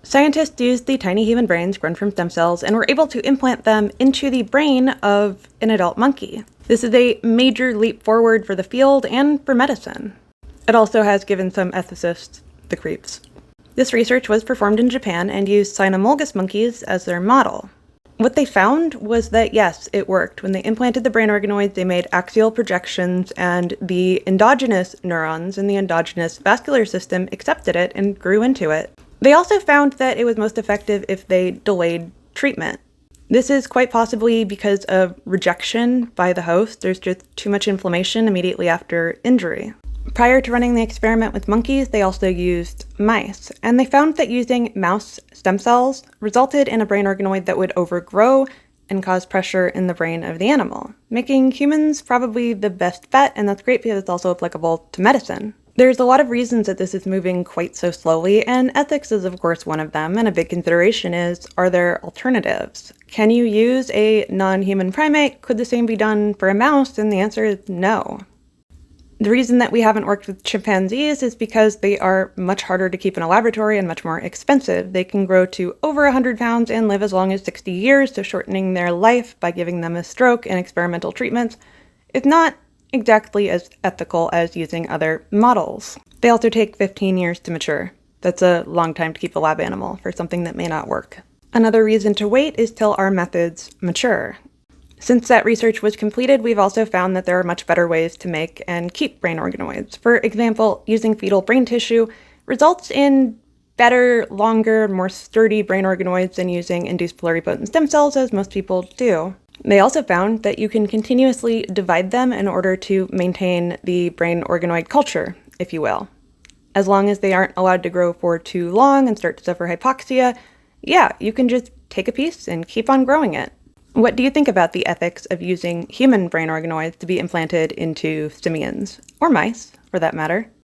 Scientists used the tiny human brains grown from stem cells and were able to implant them into the brain of an adult monkey. This is a major leap forward for the field and for medicine. It also has given some ethicists the creeps. This research was performed in Japan and used cynomolgus monkeys as their model. What they found was that yes, it worked. When they implanted the brain organoids, they made axial projections, and the endogenous neurons in the endogenous vascular system accepted it and grew into it. They also found that it was most effective if they delayed treatment. This is quite possibly because of rejection by the host. There's just too much inflammation immediately after injury. Prior to running the experiment with monkeys, they also used mice, and they found that using mouse stem cells resulted in a brain organoid that would overgrow and cause pressure in the brain of the animal, making humans probably the best bet, and that's great because it's also applicable to medicine. There's a lot of reasons that this is moving quite so slowly, and ethics is of course one of them, and a big consideration is, are there alternatives? Can you use a non-human primate? Could the same be done for a mouse? And the answer is no. The reason that we haven't worked with chimpanzees is because they are much harder to keep in a laboratory and much more expensive. They can grow to over 100 pounds and live as long as 60 years, so shortening their life by giving them a stroke and experimental treatments is not exactly as ethical as using other models. They also take 15 years to mature. That's a long time to keep a lab animal for something that may not work. Another reason to wait is till our methods mature. Since that research was completed, we've also found that there are much better ways to make and keep brain organoids. For example, using fetal brain tissue results in better, longer, more sturdy brain organoids than using induced pluripotent stem cells, as most people do. They also found that you can continuously divide them in order to maintain the brain organoid culture, if you will. As long as they aren't allowed to grow for too long and start to suffer hypoxia, yeah, you can just take a piece and keep on growing it. What do you think about the ethics of using human brain organoids to be implanted into simians, or mice, for that matter?